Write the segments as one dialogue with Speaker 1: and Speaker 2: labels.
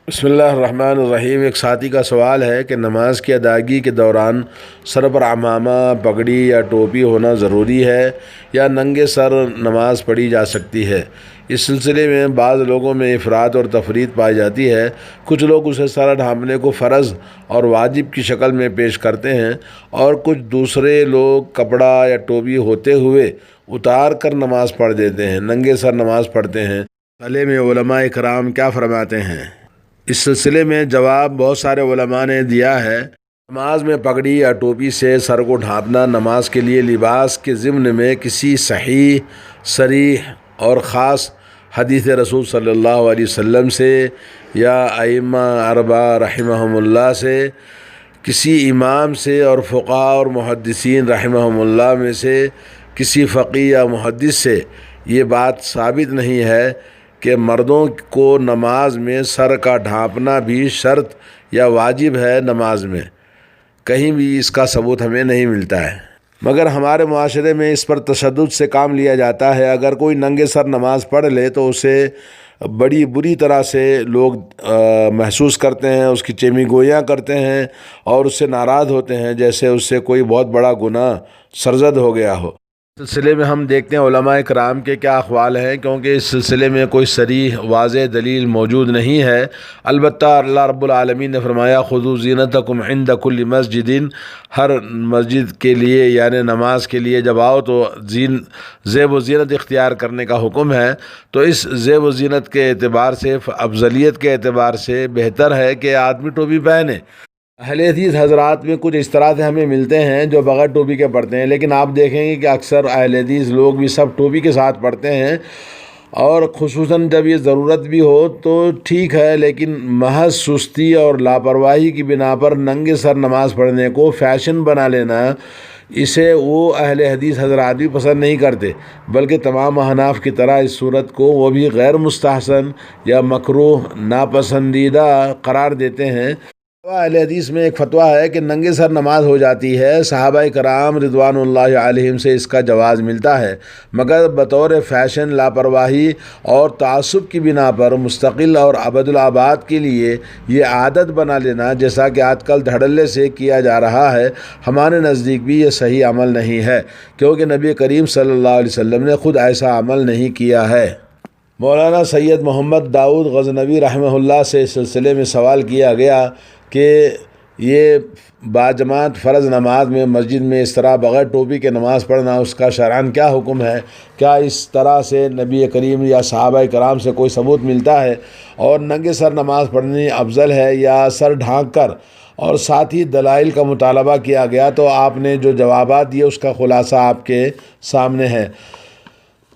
Speaker 1: بسم اللہ الرحمن الرحیم۔ ایک ساتھی کا سوال ہے کہ نماز کی ادائیگی کے دوران سر پر عمامہ، پگڑی یا ٹوپی ہونا ضروری ہے یا ننگے سر نماز پڑھی جا سکتی ہے؟ اس سلسلے میں بعض لوگوں میں افراط اور تفریط پائی جاتی ہے۔ کچھ لوگ اسے سر ڈھانپنے کو فرض اور واجب کی شکل میں پیش کرتے ہیں اور کچھ دوسرے لوگ کپڑا یا ٹوپی ہوتے ہوئے اتار کر نماز پڑھ دیتے ہیں، ننگے سر نماز پڑھتے ہیں۔ مسئلے میں علماء کرام کیا فرماتے ہیں؟ اس سلسلے میں جواب بہت سارے علماء نے دیا ہے۔ نماز میں پگڑی یا ٹوپی سے سر کو ڈھانپنا نماز کے لیے لباس کے ضمن میں کسی صحیح، صریح اور خاص حدیث رسول صلی اللہ علیہ وسلم سے یا ائمہ اربعہ رحمہم اللہ سے، کسی امام سے اور فقہاء اور محدثین رحمہم اللہ میں سے کسی فقیہ یا محدث سے یہ بات ثابت نہیں ہے کہ مردوں کو نماز میں سر کا ڈھانپنا بھی شرط یا واجب ہے۔ نماز میں کہیں بھی اس کا ثبوت ہمیں نہیں ملتا ہے، مگر ہمارے معاشرے میں اس پر تشدد سے کام لیا جاتا ہے۔ اگر کوئی ننگے سر نماز پڑھ لے تو اسے بڑی بری طرح سے لوگ محسوس کرتے ہیں، اس کی چیمی گوئیاں کرتے ہیں اور اس سے ناراض ہوتے ہیں، جیسے اس سے کوئی بہت بڑا گناہ سرزد ہو گیا ہو۔ سلسلے میں ہم دیکھتے ہیں علماء کرام کے کیا اقوال ہیں، کیونکہ اس سلسلے میں کوئی صریح واضح دلیل موجود نہیں ہے۔ البتہ اللہ رب العالمین نے فرمایا خذوا زینتکم عند کل مسجد، ہر مسجد کے لیے یعنی نماز کے لیے جب آؤ تو زیب و زینت اختیار کرنے کا حکم ہے۔ تو اس زیب و زینت کے اعتبار سے، افضلیت کے اعتبار سے بہتر ہے کہ آدمی ٹوپی پہنے۔ اہل حدیث حضرات میں کچھ اس طرح سے ہمیں ملتے ہیں جو بغیر ٹوپی کے پڑھتے ہیں، لیکن آپ دیکھیں گے کہ اکثر اہل حدیث لوگ بھی سب ٹوپی کے ساتھ پڑھتے ہیں، اور خصوصاً جب یہ ضرورت بھی ہو تو ٹھیک ہے، لیکن محض سستی اور لاپرواہی کی بنا پر ننگے سر نماز پڑھنے کو فیشن بنا لینا، اسے وہ اہل حدیث حضرات بھی پسند نہیں کرتے، بلکہ تمام احناف کی طرح اس صورت کو وہ بھی غیر مستحسن یا مکروہ ناپسندیدہ قرار دیتے ہیں۔ اہل حدیث میں ایک فتویٰ ہے کہ ننگے سر نماز ہو جاتی ہے۔ صحابہ کرام رضوان اللہ علیہم سے اس کا جواز ملتا ہے، مگر بطور فیشن، لاپرواہی اور تعصب کی بنا پر مستقل اور ابدالآباد کے لیے یہ عادت بنا لینا، جیسا کہ آج کل دھڑلے سے کیا جا رہا ہے، ہمارے نزدیک بھی یہ صحیح عمل نہیں ہے، کیونکہ نبی کریم صلی اللہ علیہ وسلم نے خود ایسا عمل نہیں کیا ہے۔ مولانا سید محمد داؤد غزنوی رحمہ اللہ سے اس سلسلے میں سوال کیا گیا کہ یہ باجماعت فرض نماز میں مسجد میں اس طرح بغیر ٹوپی کے نماز پڑھنا، اس کا شرعاً کیا حکم ہے؟ کیا اس طرح سے نبی کریم یا صحابہ کرام سے کوئی ثبوت ملتا ہے؟ اور ننگے سر نماز پڑھنی افضل ہے یا سر ڈھانک کر؟ اور ساتھ ہی دلائل کا مطالبہ کیا گیا، تو آپ نے جو جوابات دیے اس کا خلاصہ آپ کے سامنے ہے۔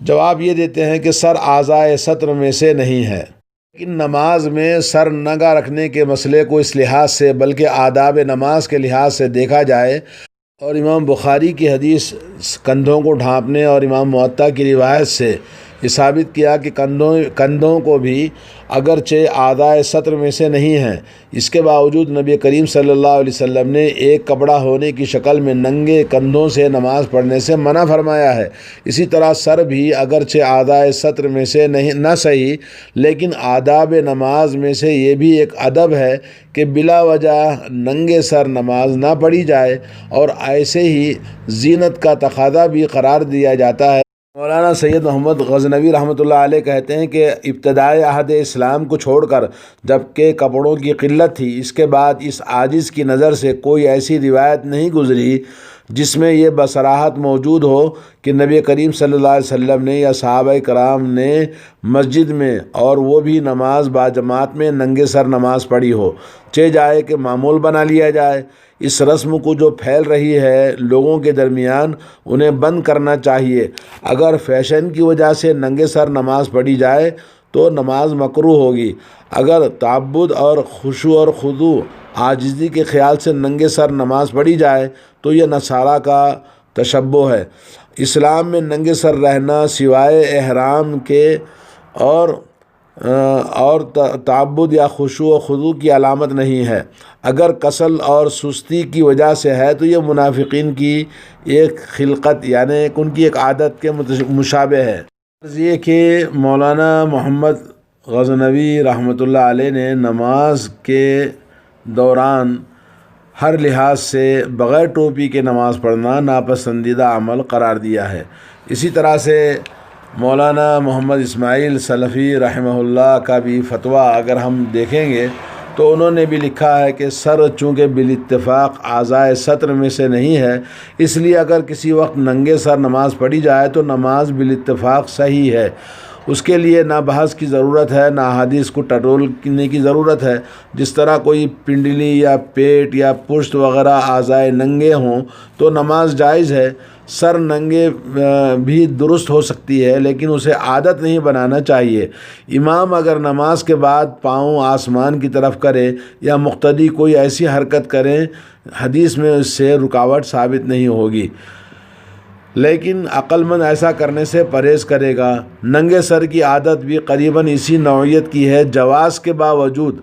Speaker 1: جواب یہ دیتے ہیں کہ سر اعضائے سطر میں سے نہیں ہے، لیکن نماز میں سر ننگا رکھنے کے مسئلے کو اس لحاظ سے بلکہ آداب نماز کے لحاظ سے دیکھا جائے، اور امام بخاری کی حدیث کندھوں کو ڈھانپنے اور امام موطا کی روایت سے یہ ثابت کیا کہ کندھوں کو بھی اگرچہ اعضائے سطر میں سے نہیں ہیں، اس کے باوجود نبی کریم صلی اللہ علیہ وسلم نے ایک کپڑا ہونے کی شکل میں ننگے کندھوں سے نماز پڑھنے سے منع فرمایا ہے۔ اسی طرح سر بھی اگرچہ اعضائے سطر میں سے نہ صحیح، لیکن آداب نماز میں سے یہ بھی ایک ادب ہے کہ بلا وجہ ننگے سر نماز نہ پڑھی جائے، اور ایسے ہی زینت کا تقاضا بھی قرار دیا جاتا ہے۔ مولانا سید محمد غزنوی رحمۃ اللہ علیہ کہتے ہیں کہ ابتدائے عہد اسلام کو چھوڑ کر جبکہ کپڑوں کی قلت تھی، اس کے بعد اس عاجز کی نظر سے کوئی ایسی روایت نہیں گزری جس میں یہ بصراحت موجود ہو کہ نبی کریم صلی اللہ علیہ وسلم نے یا صحابہ کرام نے مسجد میں، اور وہ بھی نماز باجماعت میں، ننگے سر نماز پڑھی ہو۔ چہ جائے کہ معمول بنا لیا جائے، اس رسم کو جو پھیل رہی ہے لوگوں کے درمیان انہیں بند کرنا چاہیے۔ اگر فیشن کی وجہ سے ننگے سر نماز پڑھی جائے تو نماز مکروہ ہوگی، اگر تعبد اور خشوع اور خضوع عاجزی کے خیال سے ننگے سر نماز پڑھی جائے تو یہ نصارہ کا تشبہ ہے۔ اسلام میں ننگے سر رہنا سوائے احرام کے اور تعبد یا خشوع و خضوع کی علامت نہیں ہے۔ اگر کسل اور سستی کی وجہ سے ہے تو یہ منافقین کی ایک خلقت یعنی ان کی ایک عادت کے مشابہ ہے۔ یہ کہ مولانا محمد غزنوی رحمۃ اللہ علیہ نے نماز کے دوران ہر لحاظ سے بغیر ٹوپی کے نماز پڑھنا ناپسندیدہ عمل قرار دیا ہے۔ اسی طرح سے مولانا محمد اسماعیل سلفی رحمہ اللہ کا بھی فتویٰ اگر ہم دیکھیں گے تو انہوں نے بھی لکھا ہے کہ سر چونکہ بالاتفاق اعضائے سطر میں سے نہیں ہے، اس لیے اگر کسی وقت ننگے سر نماز پڑھی جائے تو نماز بالاتفاق صحیح ہے، اس کے لیے نہ بحث کی ضرورت ہے نہ حدیث کو ٹٹولنے کی ضرورت ہے۔ جس طرح کوئی پنڈلی یا پیٹ یا پشت وغیرہ اعضائے ننگے ہوں تو نماز جائز ہے، سر ننگے بھی درست ہو سکتی ہے، لیکن اسے عادت نہیں بنانا چاہیے۔ امام اگر نماز کے بعد پاؤں آسمان کی طرف کرے یا مقتدی کوئی ایسی حرکت کریں، حدیث میں اس سے رکاوٹ ثابت نہیں ہوگی، لیکن عقل مند ایسا کرنے سے پرہیز کرے گا۔ ننگے سر کی عادت بھی قریباً اسی نوعیت کی ہے، جواز کے باوجود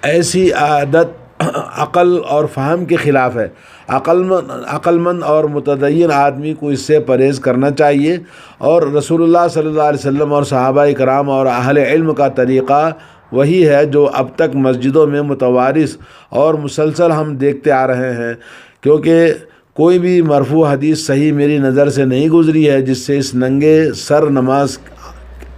Speaker 1: ایسی عادت عقل اور فہم کے خلاف ہے۔ عقل مند اور متدین آدمی کو اس سے پرہیز کرنا چاہیے، اور رسول اللہ صلی اللہ علیہ وسلم اور صحابہ کرام اور اہل علم کا طریقہ وہی ہے جو اب تک مسجدوں میں متوارث اور مسلسل ہم دیکھتے آ رہے ہیں، کیونکہ کوئی بھی مرفوع حدیث صحیح میری نظر سے نہیں گزری ہے جس سے اس ننگے سر نماز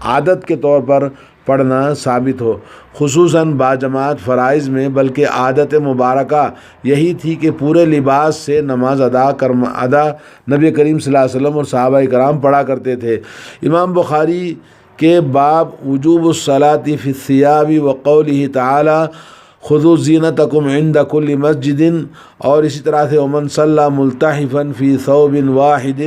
Speaker 1: عادت کے طور پر پڑھنا ثابت ہو، خصوصاً باجماعت فرائض میں، بلکہ عادت مبارکہ یہی تھی کہ پورے لباس سے نماز ادا نبی کریم صلی اللہ علیہ وسلم اور صحابہ کرام پڑھا کرتے تھے۔ امام بخاری کے باب وجوب الصلاۃ فی الثیاب وقولہ تعالی خذوا زینتکم عند کل مسجد، اور اسی طرح سے ومن صلی ملتحفا فی ثوب واحد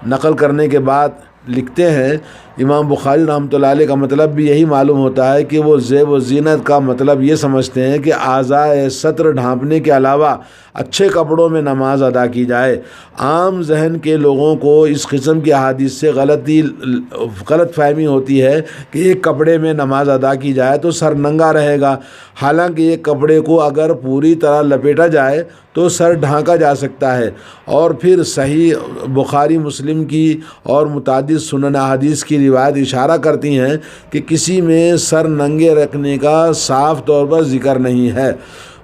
Speaker 1: نقل کرنے کے بعد لکھتے ہیں امام بخاری رحمۃ اللہ علیہ کا مطلب بھی یہی معلوم ہوتا ہے کہ وہ زیب و زینت کا مطلب یہ سمجھتے ہیں کہ اعضائے سطر ڈھانپنے کے علاوہ اچھے کپڑوں میں نماز ادا کی جائے۔ عام ذہن کے لوگوں کو اس قسم کی احادیث سے غلط فہمی ہوتی ہے کہ ایک کپڑے میں نماز ادا کی جائے تو سر ننگا رہے گا، حالانکہ ایک کپڑے کو اگر پوری طرح لپیٹا جائے تو سر ڈھانکا جا سکتا ہے، اور پھر صحیح بخاری مسلم کی اور متعدد سنن احادیث کی روایت اشارہ کرتی ہیں کہ کسی میں سر ننگے رکھنے کا صاف طور پر ذکر نہیں ہے،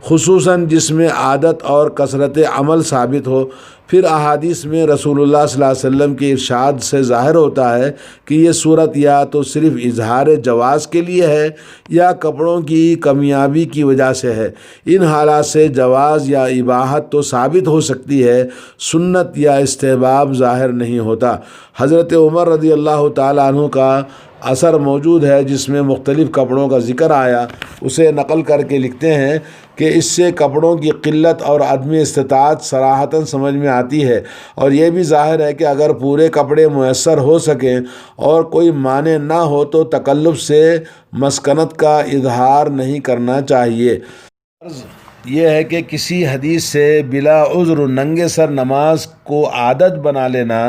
Speaker 1: خصوصاً جس میں عادت اور کثرت عمل ثابت ہو۔ پھر احادیث میں رسول اللہ صلی اللہ علیہ وسلم کے ارشاد سے ظاہر ہوتا ہے کہ یہ صورت یا تو صرف اظہار جواز کے لیے ہے یا کپڑوں کی کمیابی کی وجہ سے ہے۔ ان حالات سے جواز یا اباحت تو ثابت ہو سکتی ہے، سنت یا استحباب ظاہر نہیں ہوتا۔ حضرت عمر رضی اللہ تعالیٰ عنہ کا اثر موجود ہے جس میں مختلف کپڑوں کا ذکر آیا، اسے نقل کر کے لکھتے ہیں کہ اس سے کپڑوں کی قلت اور عدم استطاعت صراحتاً سمجھ میں آتی ہے، اور یہ بھی ظاہر ہے کہ اگر پورے کپڑے میسر ہو سکیں اور کوئی مانع نہ ہو تو تکلف سے مسکنت کا اظہار نہیں کرنا چاہیے۔ یہ ہے کہ کسی حدیث سے بلا عذر ننگے سر نماز کو عادت بنا لینا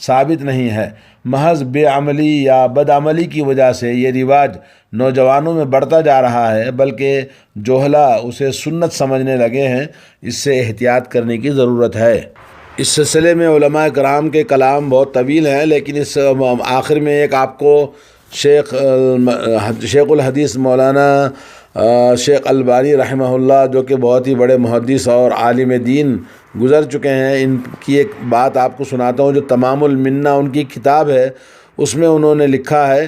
Speaker 1: ثابت نہیں ہے، محض بے عملی یا بدعملی کی وجہ سے یہ رواج نوجوانوں میں بڑھتا جا رہا ہے، بلکہ جوہلا اسے سنت سمجھنے لگے ہیں۔ اس سے احتیاط کرنے کی ضرورت ہے۔ اس سلسلے میں علماء کرام کے کلام بہت طویل ہیں، لیکن اس آخر میں ایک آپ کو شیخ الحدیث مولانا شیخ البانی رحمہ اللہ، جو کہ بہت ہی بڑے محدث اور عالم دین گزر چکے ہیں، ان کی ایک بات آپ کو سناتا ہوں جو تمام المنہ ان کی کتاب ہے، اس میں انہوں نے لکھا ہے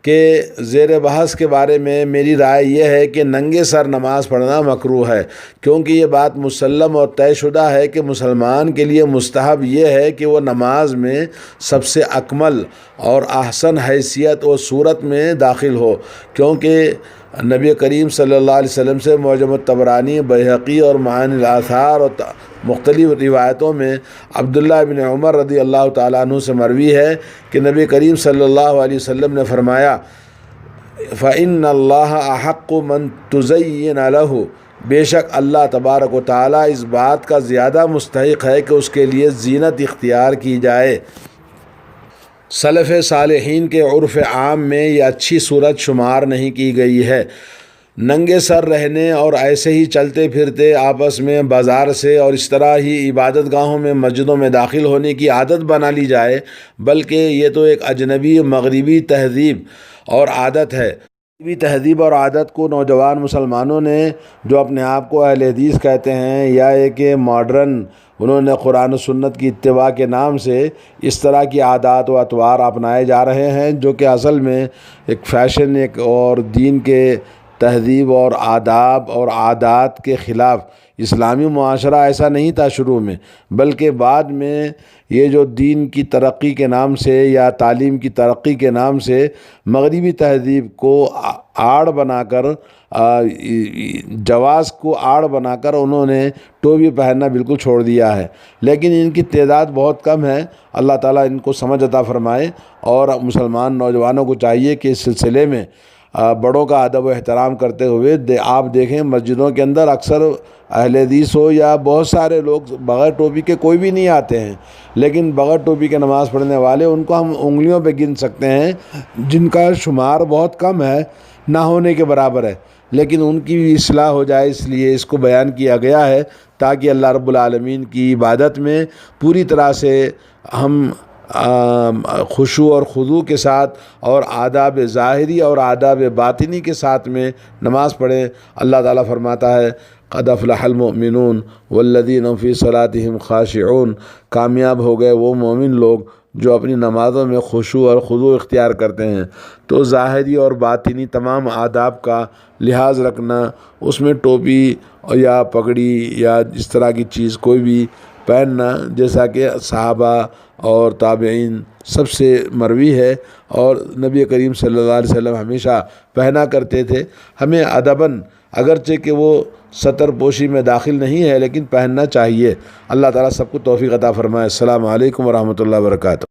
Speaker 1: کہ زیر بحث کے بارے میں میری رائے یہ ہے کہ ننگے سر نماز پڑھنا مکروہ ہے، کیونکہ یہ بات مسلم اور طے شدہ ہے کہ مسلمان کے لیے مستحب یہ ہے کہ وہ نماز میں سب سے اکمل اور احسن حیثیت و صورت میں داخل ہو، کیونکہ نبی کریم صلی اللہ علیہ وسلم سے معجم الطبرانی، بیہقی اور معانی الاثار اور مختلف روایتوں میں عبداللہ بن عمر رضی اللہ تعالیٰ عنہ سے مروی ہے کہ نبی کریم صلی اللہ علیہ وسلم نے فرمایا فَإِنَّ اللَّهَ أَحَقُّ مَن تُزَيِّنَ لَهُ، بے شک اللہ تبارک و تعالیٰ اس بات کا زیادہ مستحق ہے کہ اس کے لیے زینت اختیار کی جائے۔ سلف صالحین کے عرف عام میں یہ اچھی صورت شمار نہیں کی گئی ہے۔ ننگے سر رہنے اور ایسے ہی چلتے پھرتے آپس میں بازار سے اور اس طرح ہی عبادت گاہوں میں مسجدوں میں داخل ہونے کی عادت بنا لی جائے، بلکہ یہ تو ایک اجنبی مغربی تہذیب اور عادت ہے۔ بھی تہذیب اور عادت کو نوجوان مسلمانوں نے جو اپنے آپ کو اہل حدیث کہتے ہیں یا ایک ماڈرن، انہوں نے قرآن و سنت کی اتباع کے نام سے اس طرح کی عادات و اطوار اپنائے جا رہے ہیں جو کہ اصل میں ایک فیشن، ایک اور دین کے تہذیب اور آداب اور عادات کے خلاف۔ اسلامی معاشرہ ایسا نہیں تھا شروع میں، بلکہ بعد میں یہ جو دین کی ترقی کے نام سے یا تعلیم کی ترقی کے نام سے مغربی تہذیب کو آڑ بنا کر، جواز کو آڑ بنا کر انہوں نے ٹوپی پہننا بالکل چھوڑ دیا ہے، لیکن ان کی تعداد بہت کم ہے۔ اللہ تعالیٰ ان کو سمجھ عطا فرمائے، اور مسلمان نوجوانوں کو چاہیے کہ اس سلسلے میں بڑوں کا ادب و احترام کرتے ہوئے آپ دیکھیں مسجدوں کے اندر اکثر اہل حدیث ہو یا بہت سارے لوگ بغیر ٹوپی کے کوئی بھی نہیں آتے ہیں، لیکن بغیر ٹوپی کے نماز پڑھنے والے ان کو ہم انگلیوں پہ گن سکتے ہیں، جن کا شمار بہت کم ہے، نہ ہونے کے برابر ہے، لیکن ان کی بھی اصلاح ہو جائے اس لیے اس کو بیان کیا گیا ہے، تاکہ اللہ رب العالمین کی عبادت میں پوری طرح سے ہم خشوع اور خضوع کے ساتھ اور آداب ظاہری اور آداب باطنی کے ساتھ میں نماز پڑھیں۔ اللہ تعالیٰ فرماتا ہے قد افلح المؤمنون والذین فی صلاتہم خاشعون، کامیاب ہو گئے وہ مومن لوگ جو اپنی نمازوں میں خشوع اور خضوع اختیار کرتے ہیں۔ تو ظاہری اور باطنی تمام آداب کا لحاظ رکھنا، اس میں ٹوپی یا پگڑی یا اس طرح کی چیز کوئی بھی پہننا، جیسا کہ صحابہ اور تابعین سب سے مروی ہے، اور نبی کریم صلی اللہ علیہ وسلم ہمیشہ پہنا کرتے تھے۔ ہمیں ادباً، اگرچہ کہ وہ ستر پوشی میں داخل نہیں ہے، لیکن پہننا چاہیے۔ اللہ تعالیٰ سب کو توفیق عطا فرمائے۔ السلام علیکم ورحمۃ اللہ وبرکاتہ۔